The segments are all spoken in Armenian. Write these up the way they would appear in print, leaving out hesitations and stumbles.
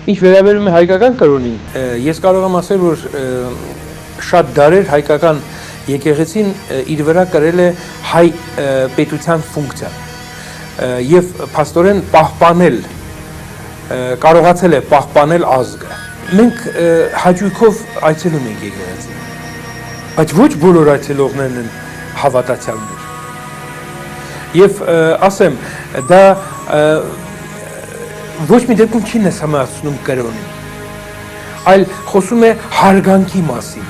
Ինչ վերաբերում է հայկական կրոնին, ես կարող եմ ասել, որ շատ դարեր հայկական եկեղեցին իր վրա կրել է հայ պետության ֆունկցիա եւ փաստորեն պահպանել կարողացել է պահպանել ազգը։ Մենք հաճույքով այցելում ենք եկեղեցի, բայց ոչ բոլոր այցելողներն են հավատացյալներ։ Եվ ասեմ, դա ոչ մի դեպքում չի նշանակում կրոնին, այլ խոսում է հարգանքի մասին։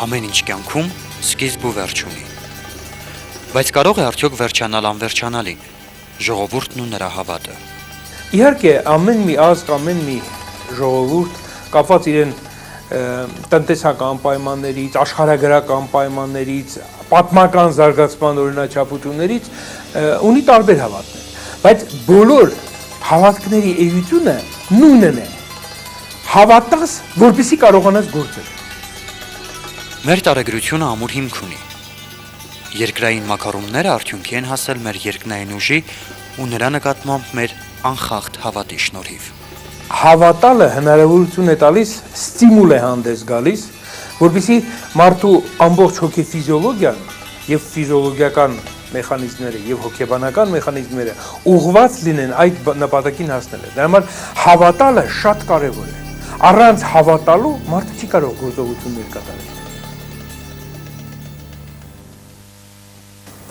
Ամեն ինչ կյանքում սկիզբ ու վերջ ունի։ Բայց կարող է արդյոք վերջանալ անվերջանալին, ժողովուրդն ու նրա հավատը։ Իհարկե, ամեն մի ազգ, ամեն մի ժողովուրդ կապված իրեն տնտեսական պայմաններից, աշխարհագրական պայմաններից, պատմական զարգացման օրինաչափություններից ունի տարբեր հավատներ, բայց բոլոր հավատքների էությունը նույնն է։ Հավատաս, որպեսզի կարողանաս գործել։ Մեր տարեգրությունը ամուր հիմք ունի։ Երկրային մակարոնները արդյունքի են հասել մեր երկնային ուժի ու նրա նկատմամբ մեր անխախտ հավատի շնորհիվ։ Հավատալը հնարավորություն է տալիս, ստիմուլ է հանդես գալիս, որպեսզի մարդու ամբողջ հոգեֆիզիոլոգիան եւ ֆիզիոլոգիական մեխանիզմները եւ հոգեբանական մեխանիզմները ուղղված լինեն այդ նպատակին հասնելը։ Դրա համար հավատալը շատ կարեւոր է։ Առանց հավատալու մարդը չի կարող գործողություններ կատարել։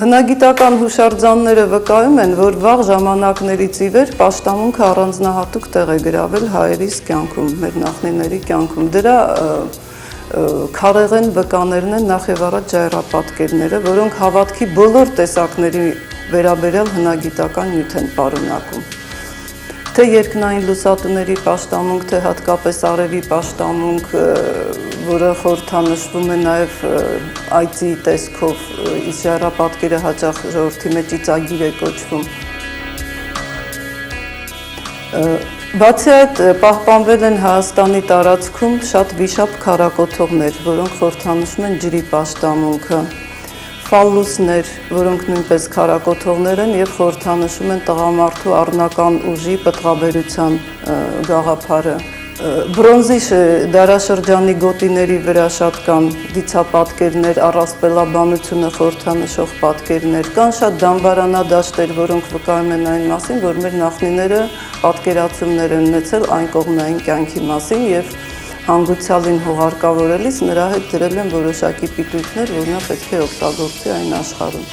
Հնագիտական հուշարձանները վկայում են, որ վաղ ժամանակներից ի վեր պաշտամունքը առանձնահատուկ տեղ է գրավել հայերիս կյանքում, մեր նախնիների կյանքում։ Դրա քարեղեն վկաներն են նախ եւ առաջ ժայռապատկերները, որոնք հավատքի բոլոր տեսակների վերաբերյալ հնագիտական նյութ են պարունակում։ Թե երկնային լուսատուների պաշտամունք, թե հատկապես արևի պաշտամունք, որը խորհրդանշվում է նաև այծի տեսքով, իսկ ժայռապատկերը հաճախ ժողովրդի մեջ ծիծագիր է կոչվում։ Բացի այդ, պահպանվել են Հայաստանի տարածքում շատ վիշապ քարակոթողներ, որոնք խորհրդանշում են ջրի պաշտամունքը, ֆալլուսներ, որոնք նույնպես քարակոթողներ են եւ խորհրդանշում են տղամարդու առնական ուժի պտղաբերության գաղափարը։ Բրոնզի դարաշրջանի գոտիների վրա շատ կան դիցապատկերներ, առասպելաբանությունը խորհրդանշող պատկերներ, կան շատ դամբարանադաշտեր, որոնք վկայում են այն մասին, որ մեր նախնիները պատկերացումներ են ունեցել այն կողմնային կյանքի մասին եւ հանգուցյալին հողարկավորելիս նրա հետ դրել են որոշակի պիտույտներ, որ նա պետք է օգտագործի այն աշխարհում։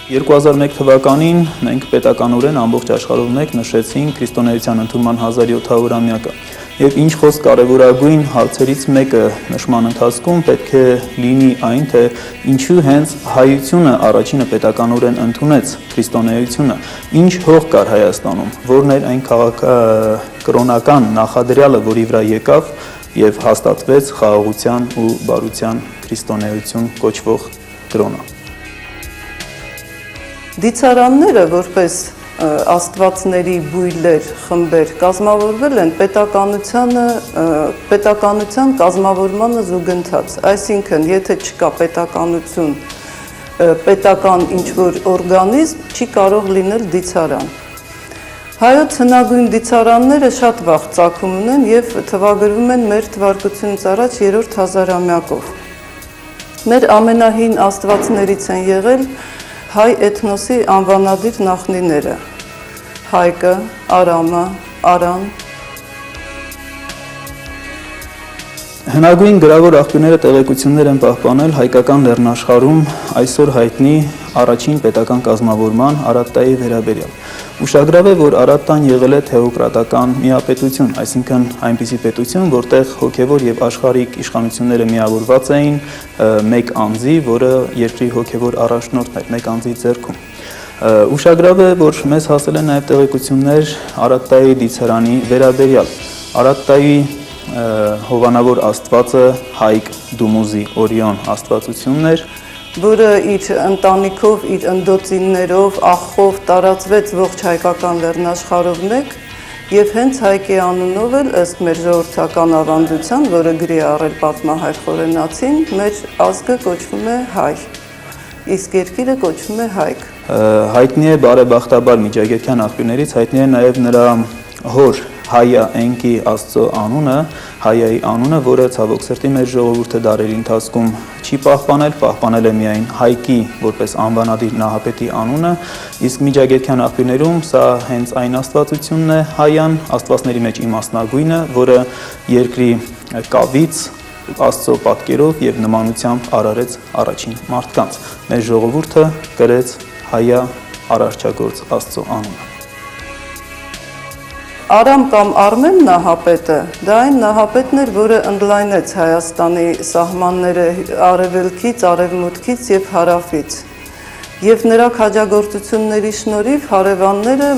2001 թվականին մենք պետականորեն ամբողջ աշխարհով մեկ նշեցինք քրիստոնեության ընդունման 1700-ամյակը։ Եվ ինչ խոսք կարևորագույն հարցերից մեկը նշման ընթացքում պետք է լինի այն, թե ինչու հենց հայությունը առաջինը պետականորեն ընդունեց քրիստոնեությունը, ինչ հող կար Հայաստանում, որն էր այն կրոնական նախադրյալը, որի վրա եկավ եւ հաստատվեց խաղաղության ու բարության քրիստոնեություն կոչվող կրոնը։ Դիցարանները, որպես աստվածների բույլեր, խմբեր կազմավորվել են պետականության կազմավորմանը զուգընթաց, այսինքն եթե չկա պետականություն, պետական ինչ-որ օրգանիզմ, չի կարող լինել դիցարան։ Հայոց հնագույն դիցարանները շատ վաղ ծագում ունեն եւ թվագրվում են մեր թվարկությունից առաջ 3-րդ հազարամյակով։ Մեր ամենահին աստվածներից են եղել հայ էթնոսի անվանադիր նախնիները, Հայկը, Արամը, Արան։ Հնագույն գրավոր աղբյուրները տեղեկություններ են պահպանել հայկական լեռնաշխարհում այսօր հայտնի առաջին պետական կազմավորման Արատտայի վերաբերյալ։ Ուշագրավ է, որ Արատտան եղել է թեոկրատական միապետություն, այսինքն այնպիսի պետություն, որտեղ հոգևոր եւ աշխարհիկ իշխանությունները միավորված էին մեկ անձի, որը երկրի հոգևոր առաջնորդն էր, մեկ անձի ձեռքում։ Ուշագրավ է, որ մեզ հասել են նաեւ տեղեկություններ Արատտայի դիցարանի վերաբերյալ։ Արատտայի հովանավոր աստվածը Հայկ Դումուզի Օրիոն աստվածությունն էր, որը իր ընտանիքով, իր ընդոցիններով, աղխով տարածվեց ողջ հայկական լեռնաշխարհով մեկ Եվ հենց Հայկի անունով էլ ըստ մեր ժողովրդական ավանդության, որը գրի առել պատմահայր Խորենացին, մեր ազգը կոչվում է հայ, իսկ երկիրը կոչվում է Հայք։ Հայտնի է բարեբախտաբար միջագետքյան աղբյուրներից, հայտնի է նաև նրա հոր Հայա Էնկի Աստծո անունը, Հայայի անունը, որը ցավոք սրտի մեր ժողովուրդը դարերի ընթացքում չի պահպանել է միայն Հայկի որպես անվանադիր նահապետի անունը, իսկ միջագետքյան աղբյուրներում սա հենց այն աստվածությունն է Հայան, աստվածների մեջ իմաստնագույնը, որը երկրի կավից Աստծո պատկերով եւ նմանությամբ արարեց առաջին մարդկանց։ Մեր ժողովուրդը կրեց Հայա արարչագործ Աստծո անունը։ Արամ կամ Արմեն նահապետը, դա այն նահապետն էր, որը ընդլայնեց Հայաստանի սահմանները արևելքից, արևմուտքից եւ հարավից։ Եվ նրա քաջագործությունների շնորհիվ հարևանները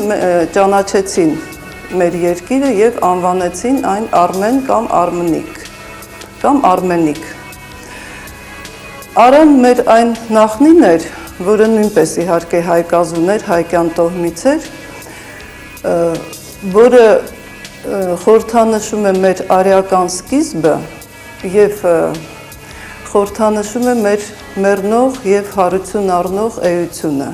ճանաչեցին մեր երկիրը եւ անվանեցին այն Արմեն կամ Արմնիկ կամ Արմենիկ։ Արան մեր այն նախնին էր, որը նույնպես իհարկե հայկազուն էր, հայկյան տոհմից էր, որը խորհրդանշում է մեր արեական սկիզբը եւ խորհրդանշում է մեր մեռնող եւ հարություն առնող էությունը։